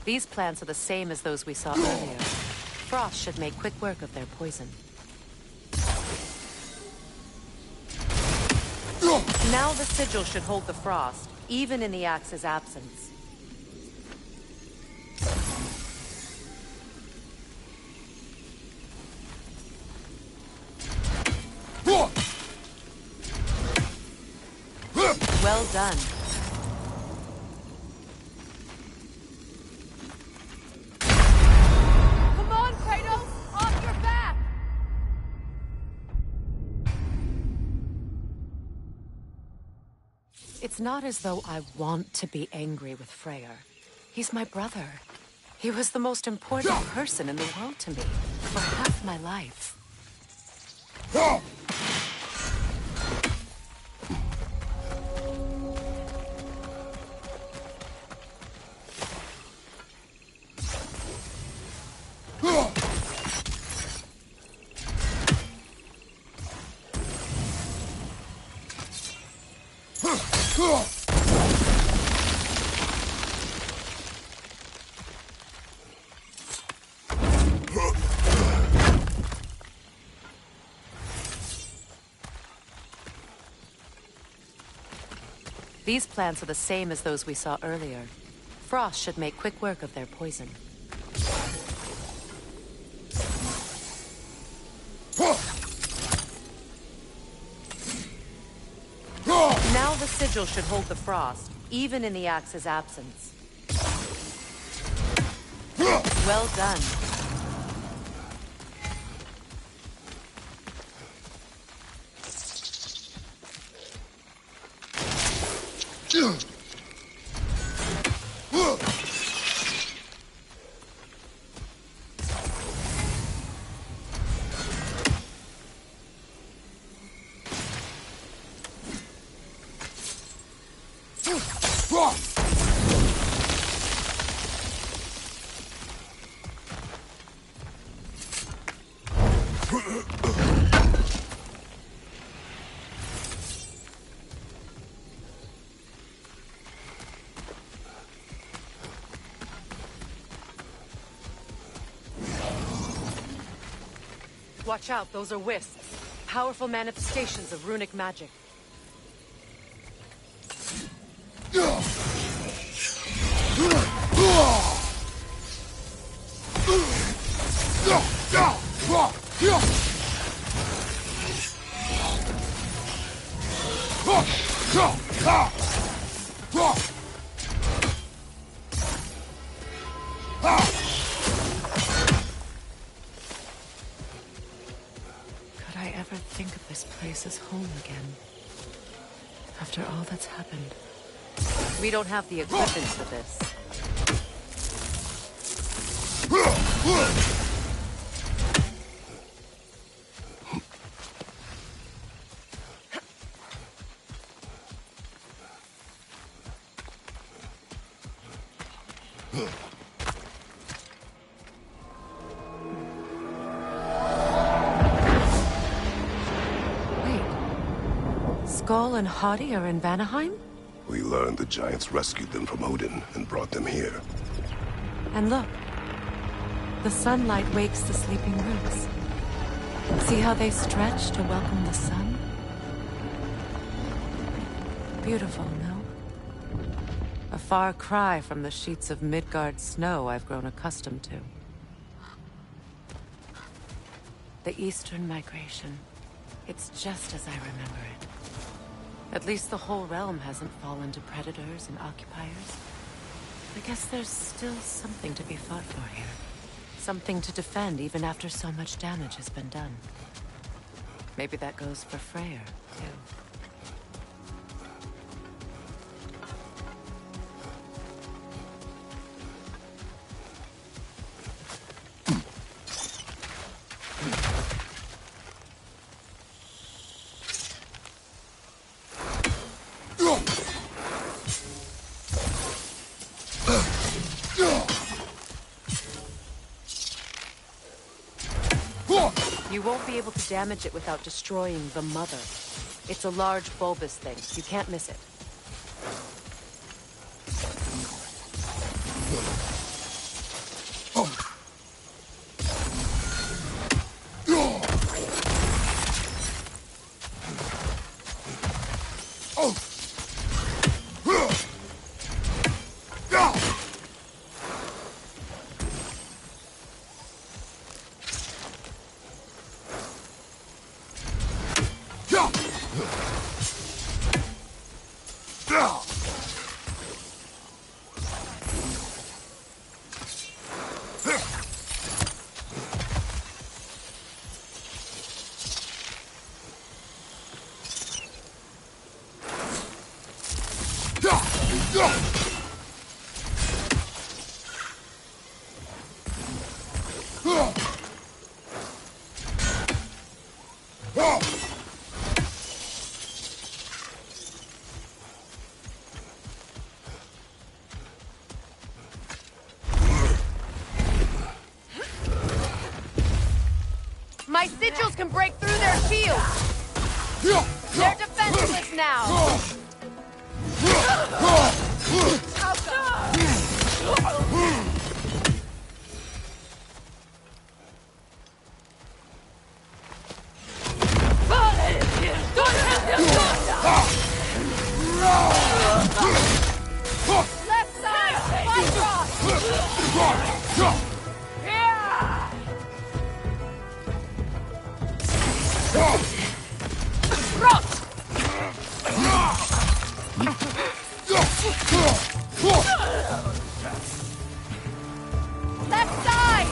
These plants are the same as those we saw earlier. Frost should make quick work of their poison. Now the sigil should hold the frost, even in the axe's absence. Well done. Come on, Kratos! Off your back! It's not as though I want to be angry with Freyr. He's my brother. He was the most important person in the world to me for half my life. These plants are the same as those we saw earlier. Frost should make quick work of their poison. Now the sigil should hold the frost, even in the axe's absence. Well done. Watch out, those are wisps. Powerful manifestations of runic magic. Think of this place as home again. After all that's happened. We don't have the equipment for this. Skoll and Hati are in Vanaheim? We learned the giants rescued them from Odin and brought them here. And look. The sunlight wakes the sleeping roots. See how they stretch to welcome the sun? Beautiful, no? A far cry from the sheets of Midgard snow I've grown accustomed to. The Eastern Migration. It's just as I remember it. At least the whole realm hasn't fallen to predators and occupiers. I guess there's still something to be fought for here. Something to defend even after so much damage has been done. Maybe that goes for Freyr, too. You won't be able to damage it without destroying the mother. It's a large bulbous thing. You can't miss it. My sigils can break through their shields! They're defenseless now! Left side! Fight Left side!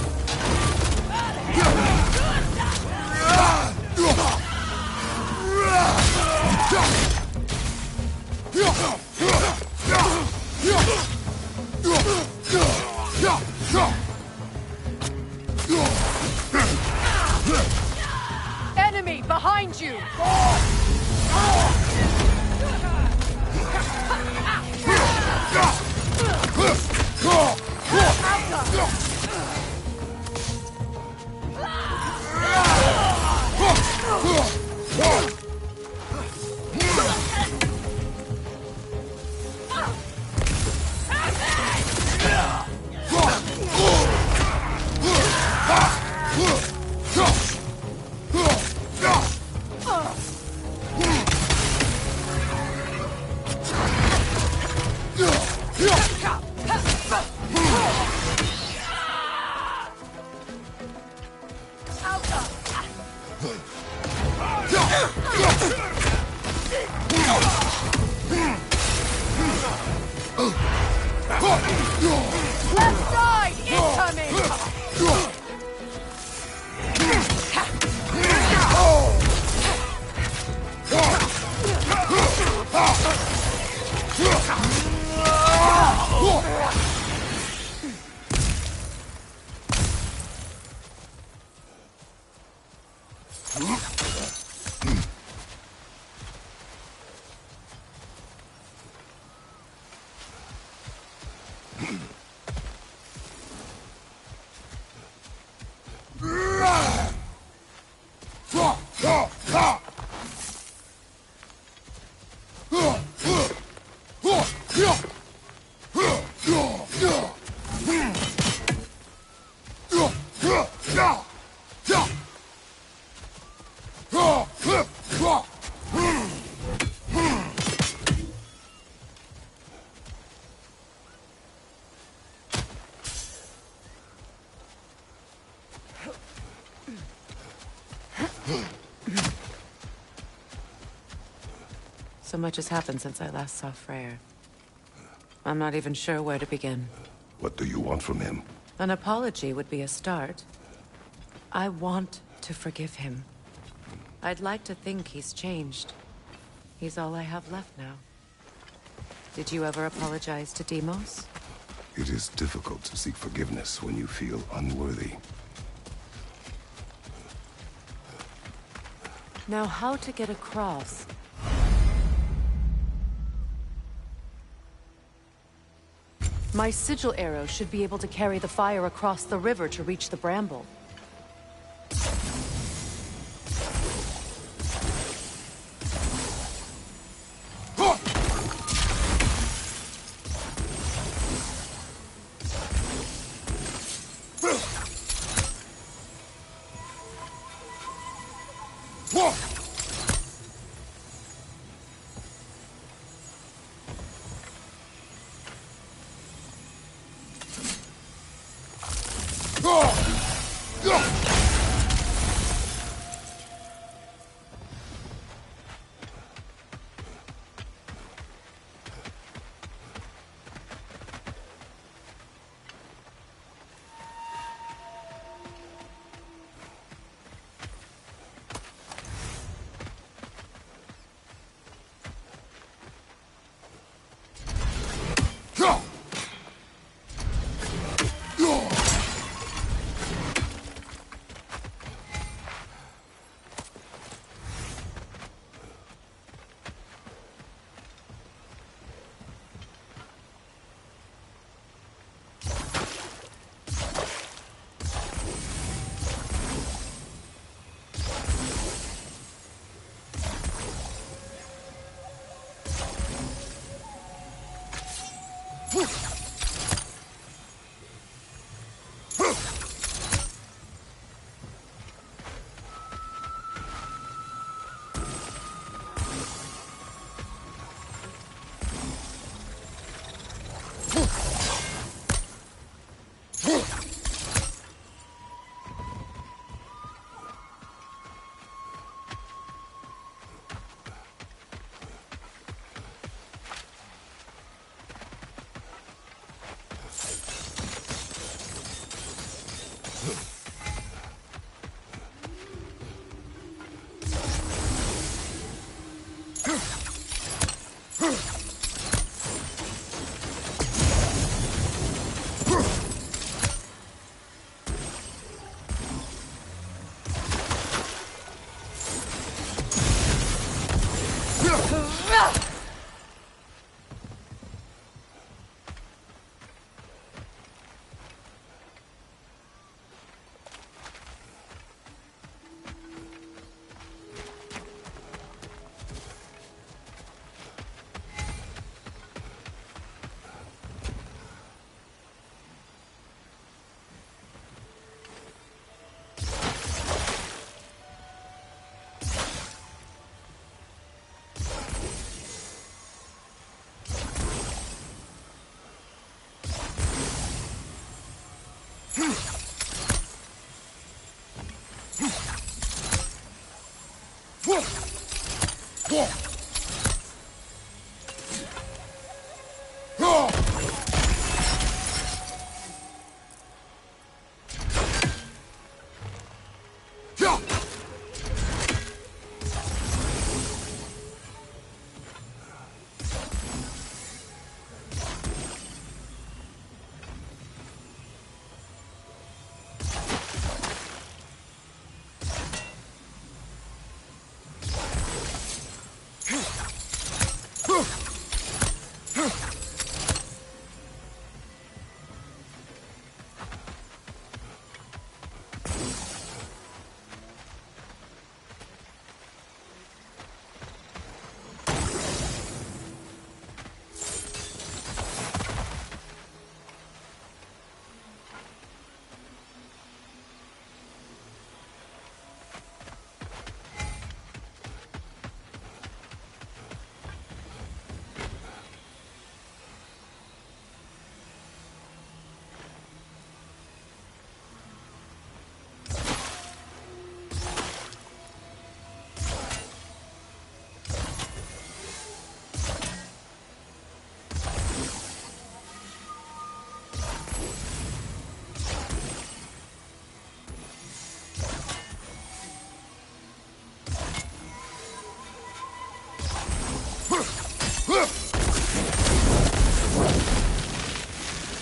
Enemy behind you! Left side! Incoming! So much has happened since I last saw Freyr. I'm not even sure where to begin. What do you want from him? An apology would be a start. I want to forgive him. I'd like to think he's changed. He's all I have left now. Did you ever apologize to Deimos? It is difficult to seek forgiveness when you feel unworthy. Now, how to get across? My sigil arrow should be able to carry the fire across the river to reach the bramble.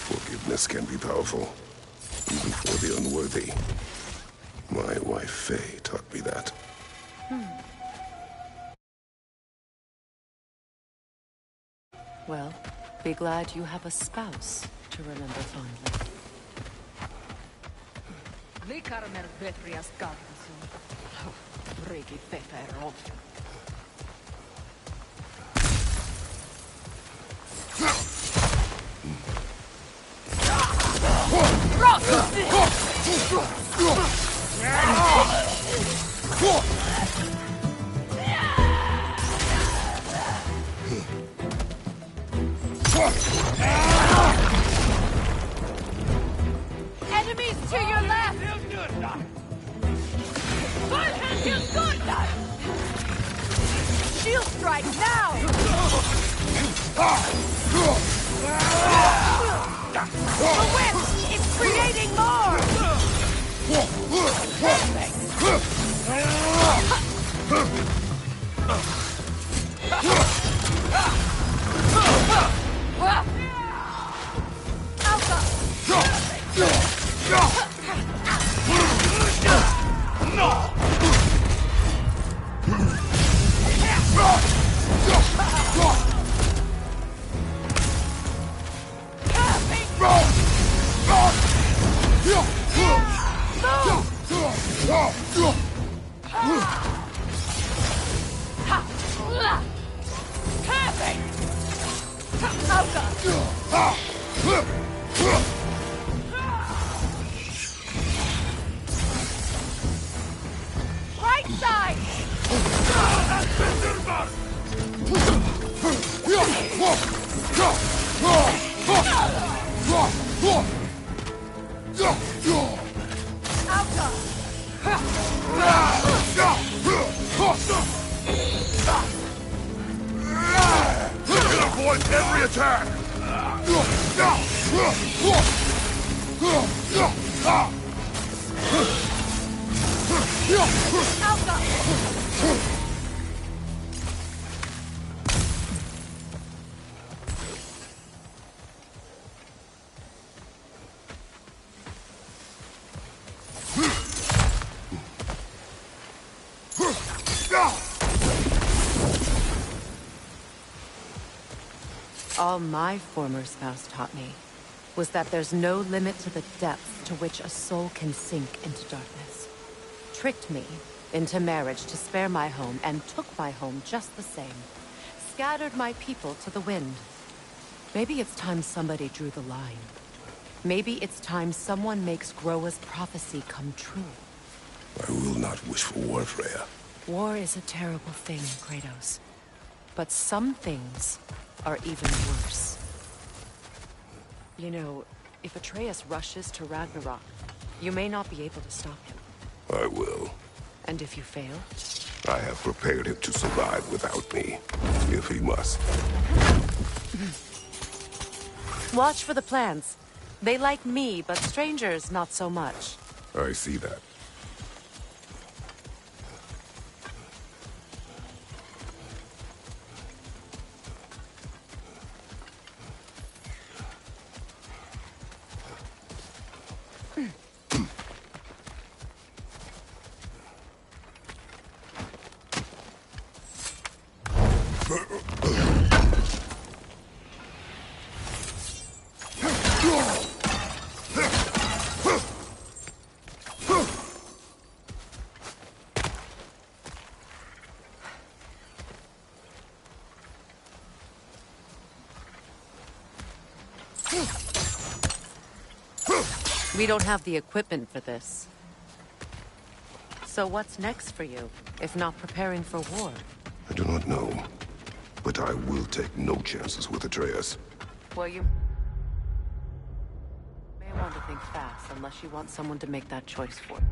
Forgiveness can be powerful, even for the unworthy. My wife Faye taught me that. Well, be glad you have a spouse to remember fondly. Likarmer vetrias kartasun. Riki feferov. Enemies to your left! Shield strike now! The whip is creating more! Right side! Avoid every attack! All my former spouse taught me was that there's no limit to the depth to which a soul can sink into darkness. Tricked me into marriage to spare my home and took my home just the same. Scattered my people to the wind. Maybe it's time somebody drew the line. Maybe it's time someone makes Groa's prophecy come true. I will not wish for war, Freya. War is a terrible thing, Kratos. But some things are even worse. You know, if Atreus rushes to Ragnarok, you may not be able to stop him. I will. And if you fail? I have prepared him to survive without me, if he must. Watch for the plants. They like me, but strangers not so much. I see that. We don't have the equipment for this. So what's next for you, if not preparing for war? I do not know, but I will take no chances with Atreus. Well, you may want to think fast, unless you want someone to make that choice for you.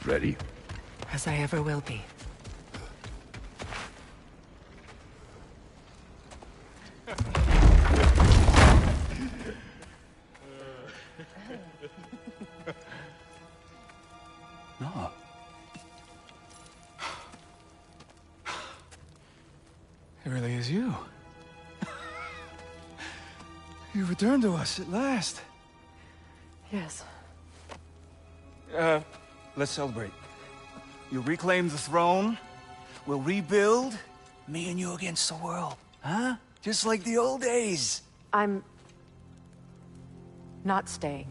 Ready? As I ever will be. No. It really is you. You returned to us at last. Yes. Let's celebrate. You reclaim the throne. We'll rebuild. Me and you against the world. Huh? Just like the old days. I'm not staying.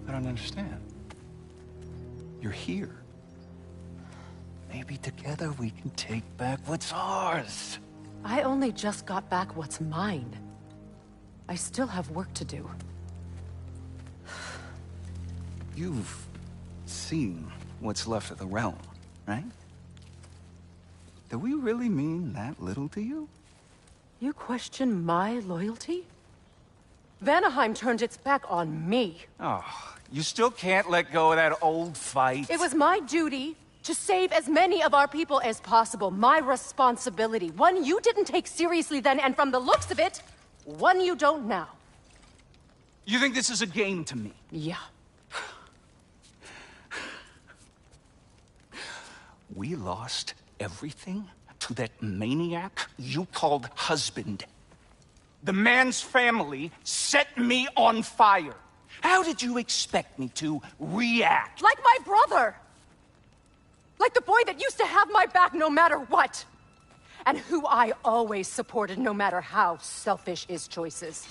I don't understand. You're here. Maybe together we can take back what's ours. I only just got back what's mine. I still have work to do. You've seen what's left of the realm, right? Do we really mean that little to you? You question my loyalty? Vanaheim turned its back on me. Oh, you still can't let go of that old fight? It was my duty To save as many of our people as possible. My responsibility. One you didn't take seriously then, and from the looks of it, one you don't now. You think this is a game to me? Yeah. We lost everything to that maniac you called husband. The man's family set me on fire. How did you expect me to react? Like my brother! Like the boy that used to have my back no matter what! And who I always supported no matter how selfish his choices.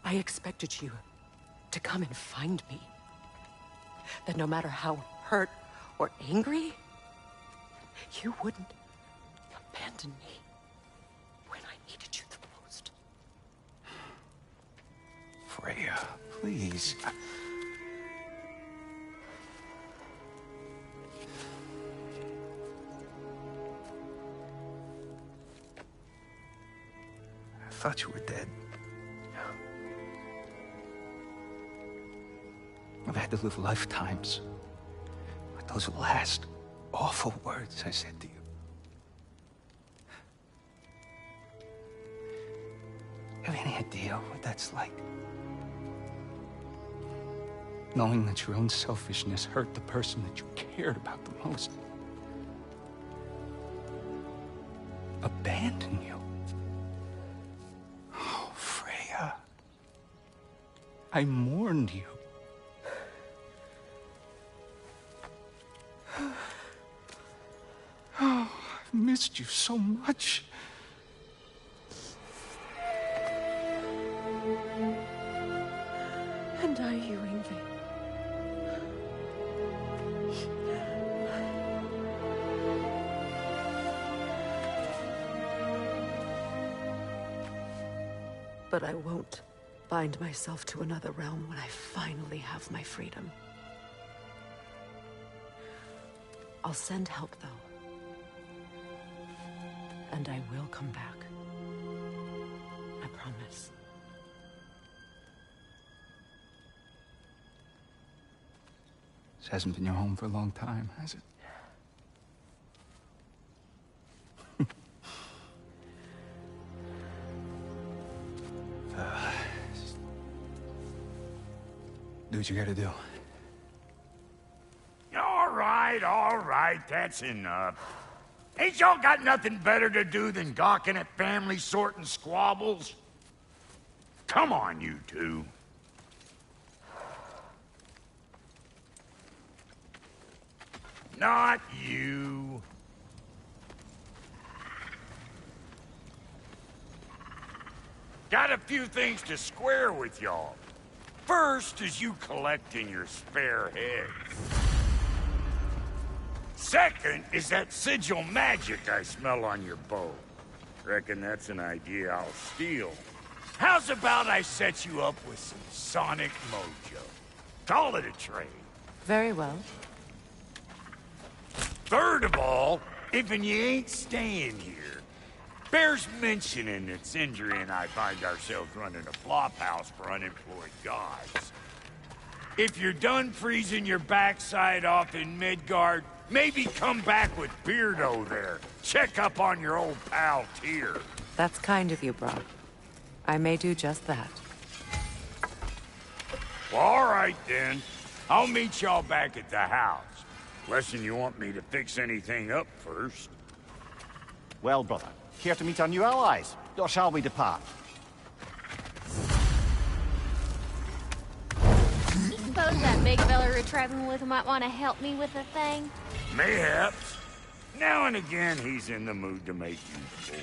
I expected you to come and find me. That no matter how hurt or angry, you wouldn't abandon me when I needed you the most. Freya, please. I thought you were dead. I've had to live lifetimes with those last awful words I said to you. Have any idea what that's like? Knowing that your own selfishness hurt the person that you cared about the most. Abandon you. Oh, Freya. I mourned you. Oh, I've missed you so much. And are you, Ingvi? But I won't bind myself to another realm when I finally have my freedom. I'll send help, though. And I will come back. I promise. This hasn't been your home for a long time, has it? Do what you gotta do. All right, that's enough. Ain't y'all got nothing better to do than gawking at family sorting squabbles? Come on, you two. Not you. Got a few things to square with y'all. First is you collecting your spare heads. Second is that sigil magic I smell on your bow. Reckon that's an idea I'll steal. How's about I set you up with some sonic mojo? Call it a trade. Very well. Third of all, if you ain't staying here, bears mentioning that Sindri and I find ourselves running a flop house for unemployed gods. If you're done freezing your backside off in Midgard, maybe come back with Beardo there. Check up on your old pal Tyr. That's kind of you, Brock. I may do just that. Well, all right then. I'll meet y'all back at the house. Unless you want me to fix anything up first. Well, brother, care to meet our new allies? Or shall we depart? Suppose that big fella we're traveling with might want to help me with a thing? Mayhaps. Now and again, he's in the mood to make useful.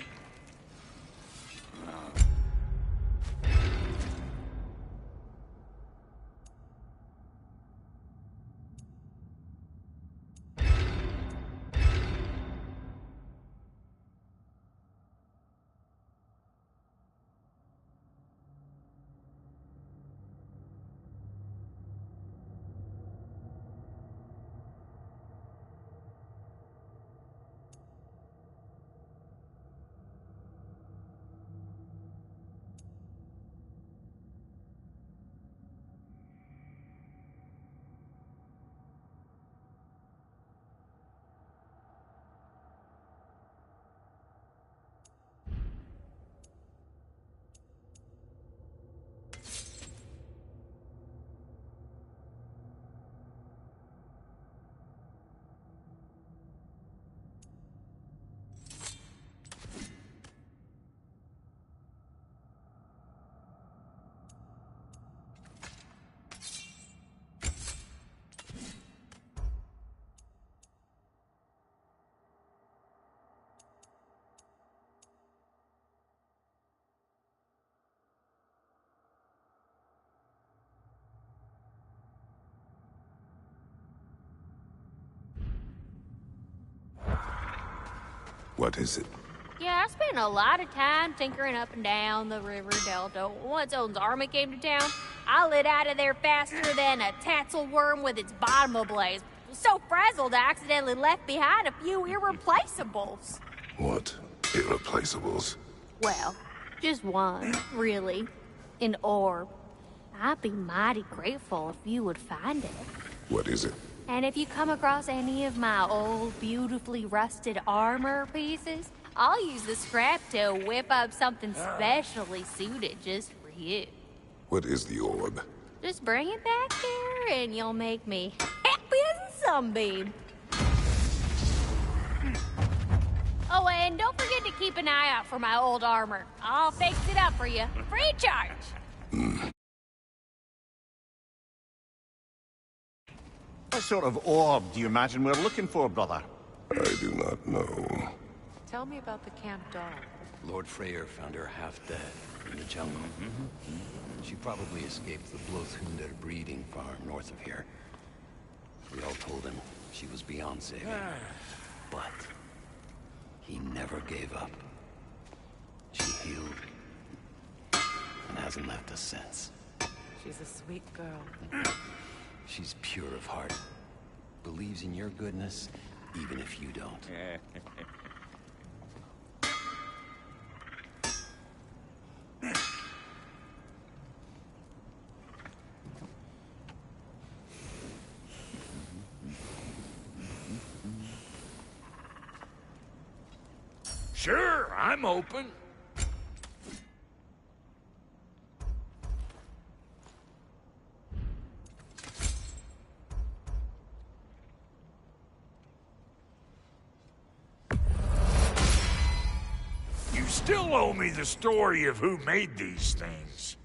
What is it? Yeah, I spent a lot of time tinkering up and down the river delta. Once Odin's army came to town, I lit out of there faster than a tassel worm with its bottom ablaze. So frazzled, I accidentally left behind a few irreplaceables. What? Irreplaceables? Well, just one, really. An orb. I'd be mighty grateful if you would find it. What is it? And if you come across any of my old, beautifully rusted armor pieces, I'll use the scrap to whip up something specially suited just for you. What is the orb? Just bring it back here and you'll make me happy as a sunbeam. Oh, and don't forget to keep an eye out for my old armor. I'll fix it up for you, free of charge. What sort of orb do you imagine we're looking for, brother? I do not know. Tell me about the camp doll. Lord Freyr found her half dead in the jungle. She probably escaped the Blothhunder breeding farm north of here. We all told him she was beyond saving. But he never gave up. She healed and hasn't left us since. She's a sweet girl. She's pure of heart. Believes in your goodness, even if you don't. Sure, I'm open. You still owe me the story of who made these things.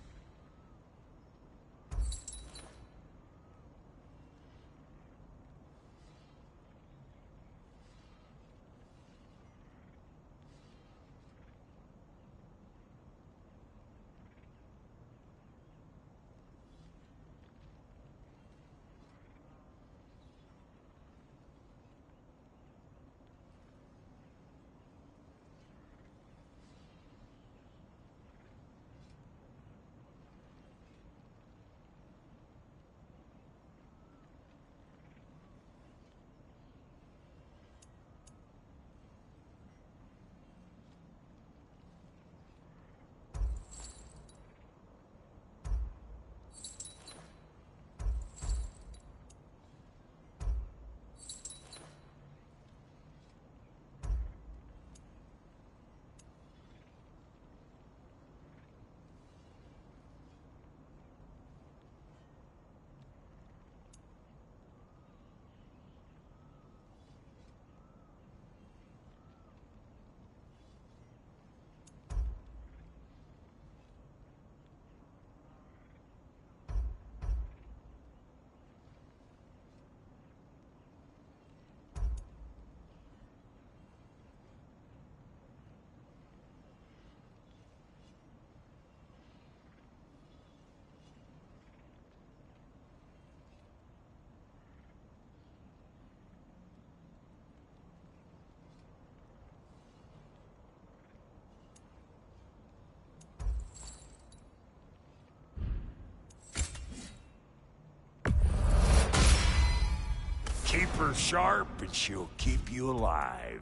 Keep her sharp and she'll keep you alive.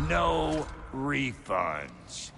No refunds.